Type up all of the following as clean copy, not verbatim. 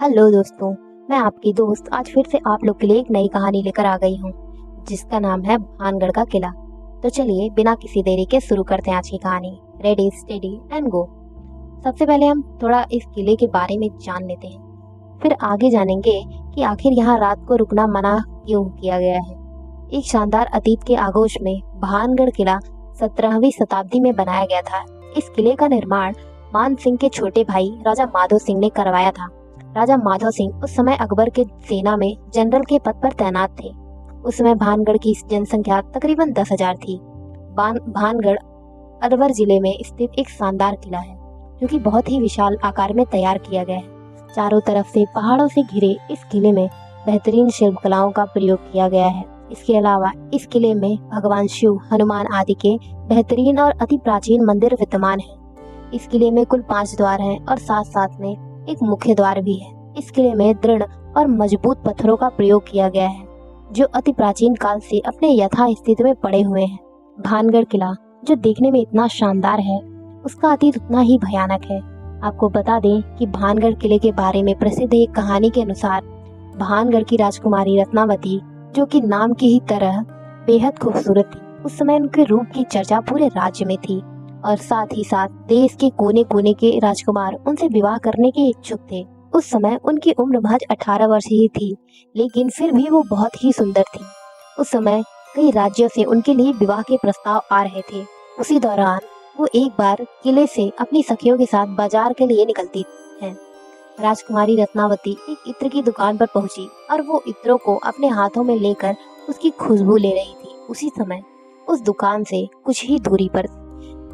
Hello दोस्तों, मैं आपकी दोस्त आज फिर से आप लोग के लिए एक नई कहानी लेकर आ गई हूँ जिसका नाम है भानगढ़ का किला। तो चलिए बिना किसी देरी के शुरू करते हैं आज की कहानी। Ready steady and go. सबसे पहले हम थोड़ा इस किले के बारे में जान लेते हैं, फिर आगे जानेंगे कि आखिर यहाँ रात को रुकना मना क्यों किया गया है। एक शानदार अतीत के आगोश में भानगढ़ किला 17वीं शताब्दी में बनाया गया था। इस किले का निर्माण मान सिंह के छोटे भाई राजा माधो सिंह ने करवाया था। राजा माधव सिंह उस समय अकबर के सेना में जनरल के पद पर तैनात थे। उस समय भानगढ़ की जनसंख्या तकरीबन 10,000 थी। भानगढ़ अलवर जिले में स्थित एक शानदार किला है जो कि बहुत ही विशाल आकार में तैयार किया गया है। चारों तरफ से पहाड़ों से घिरे इस किले में बेहतरीन शिल्पकलाओं का प्रयोग किया गया है। इसके अलावा इस किले में भगवान शिव, हनुमान आदि के बेहतरीन और अति प्राचीन मंदिर विद्यमान है। इस किले में कुल 5 द्वार हैं और साथ साथ में एक मुख्य द्वार भी है। इस किले में दृढ़ और मजबूत पत्थरों का प्रयोग किया गया है जो अति प्राचीन काल से अपने यथास्थिति में पड़े हुए हैं। भानगढ़ किला जो देखने में इतना शानदार है, उसका अतीत उतना ही भयानक है। आपको बता दें कि भानगढ़ किले के बारे में प्रसिद्ध एक कहानी के अनुसार भानगढ़ की राजकुमारी रत्नावती, जो कि नाम की ही तरह बेहद खूबसूरत थी, उस समय उनके रूप की चर्चा पूरे राज्य में थी और साथ ही साथ देश के कोने कोने के राजकुमार उनसे विवाह करने के इच्छुक थे। उस समय उनकी उम्र महज 18 वर्ष ही थी, लेकिन फिर भी वो बहुत ही सुंदर थी। उस समय कई राज्यों से उनके लिए विवाह के प्रस्ताव आ रहे थे। उसी दौरान वो एक बार किले से अपनी सखियों के साथ बाजार के लिए निकलती हैं। राजकुमारी रत्नावती एक इत्र की दुकान पर पहुंची और वो इत्रों को अपने हाथों में लेकर उसकी खुशबू ले रही थी। उसी समय उस दुकान से कुछ ही दूरी पर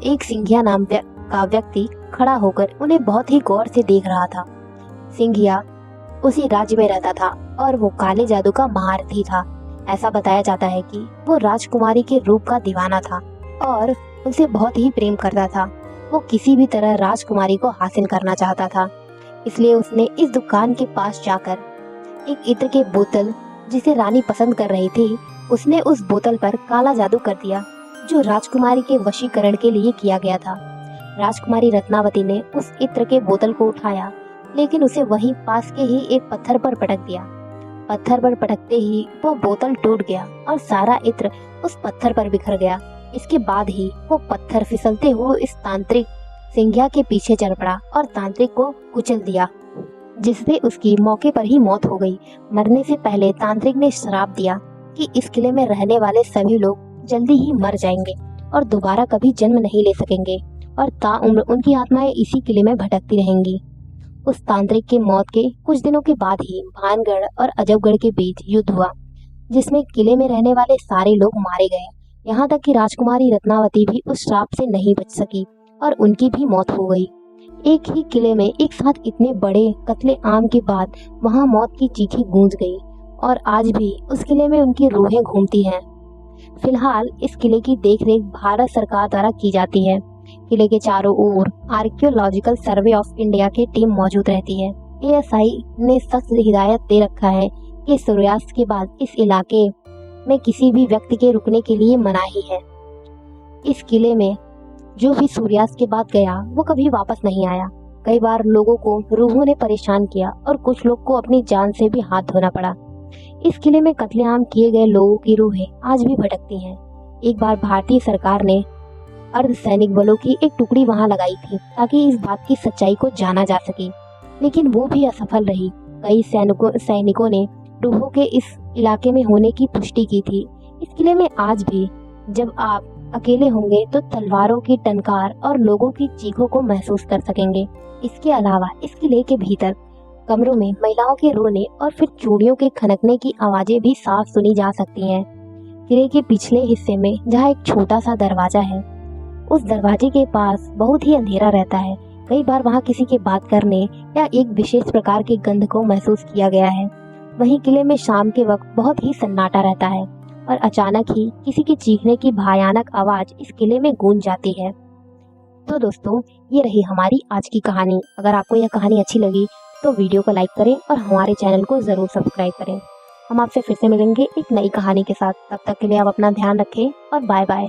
एक सिंघिया नाम का व्यक्ति खड़ा होकर उन्हें बहुत ही गौर से देख रहा था। सिंघिया उसी राज्य में रहता था और वो काले जादू का महारथी था। ऐसा बताया जाता है कि वो राजकुमारी के रूप का दीवाना था और उनसे बहुत ही प्रेम करता था। वो किसी भी तरह राजकुमारी को हासिल करना चाहता था, इसलिए उसने इस दुकान के पास जाकर एक इत्र के बोतल जिसे रानी पसंद कर रही थी, उसने उस बोतल पर काला जादू कर दिया जो राजकुमारी के वशीकरण के लिए किया गया था। राजकुमारी रत्नावती ने उस इत्र के बोतल को उठाया, लेकिन उसे वहीं पास के ही एक पत्थर पर पटक दिया। पत्थर पर पटकते ही वो बोतल टूट गया और सारा इत्र उस पत्थर पर बिखर गया। इसके बाद ही वो पत्थर फिसलते हुए इस तांत्रिक सिंघिया के पीछे चल पड़ा और तांत्रिक को कुचल दिया, जिससे उसकी मौके पर ही मौत हो गई। मरने से पहले तांत्रिक ने श्राप दिया कि इस किले में रहने वाले सभी लोग जल्दी ही मर जाएंगे और दोबारा कभी जन्म नहीं ले सकेंगे और ताउम्र उनकी आत्माएं इसी किले में भटकती रहेंगी। उस तांत्रिक की मौत के कुछ दिनों के बाद ही भानगढ़ और अजबगढ़ के बीच युद्ध हुआ, जिसमें किले में रहने वाले सारे लोग मारे गए। यहाँ तक कि राजकुमारी रत्नावती भी उस श्राप से नहीं बच सकी और उनकी भी मौत हो गई। एक ही किले में एक साथ इतने बड़े कत्ले आम के बाद वहाँ मौत की चीखें गूंज गई और आज भी उस किले में उनकी रूहें घूमती हैं। फिलहाल इस किले की देखरेख भारत सरकार द्वारा की जाती है। किले के चारों ओर आर्कियोलॉजिकल सर्वे ऑफ इंडिया की टीम मौजूद रहती है। एएसआई ने सख्त हिदायत दे रखा है कि सूर्यास्त के बाद इस इलाके में किसी भी व्यक्ति के रुकने के लिए मनाही है। इस किले में जो भी सूर्यास्त के बाद गया वो कभी वापस नहीं आया। कई बार लोगों को रूहों ने परेशान किया और कुछ लोग को अपनी जान से भी हाथ धोना पड़ा। इस किले में कत्लेआम किए गए लोगों की रूहें आज भी भटकती हैं। एक बार भारतीय सरकार ने अर्धसैनिक बलों की एक टुकड़ी वहां लगाई थी ताकि इस बात की सच्चाई को जाना जा सके, लेकिन वो भी असफल रही। कई सैनिकों ने रूहों के इस इलाके में होने की पुष्टि की थी। इस किले में आज भी जब आप अकेले होंगे तो तलवारों की टंकार और लोगों की चीखों को महसूस कर सकेंगे। इसके अलावा इस किले के भीतर कमरों में महिलाओं के रोने और फिर चूड़ियों के खनकने की आवाजें भी साफ सुनी जा सकती हैं। किले के पिछले हिस्से में जहाँ एक छोटा सा दरवाजा है, उस दरवाजे के पास बहुत ही अंधेरा रहता है। कई बार वहाँ किसी के बात करने या एक विशेष प्रकार की गंध को महसूस किया गया है। वहीं किले में शाम के वक्त बहुत ही सन्नाटा रहता है और अचानक ही किसी के चीखने की भयानक आवाज इस किले में गूंज जाती है। तो दोस्तों, ये रही हमारी आज की कहानी। अगर आपको यह कहानी अच्छी लगी तो वीडियो को लाइक करें और हमारे चैनल को जरूर सब्सक्राइब करें। हम आपसे फिर से मिलेंगे एक नई कहानी के साथ। तब तक के लिए आप अपना ध्यान रखें और बाय बाय।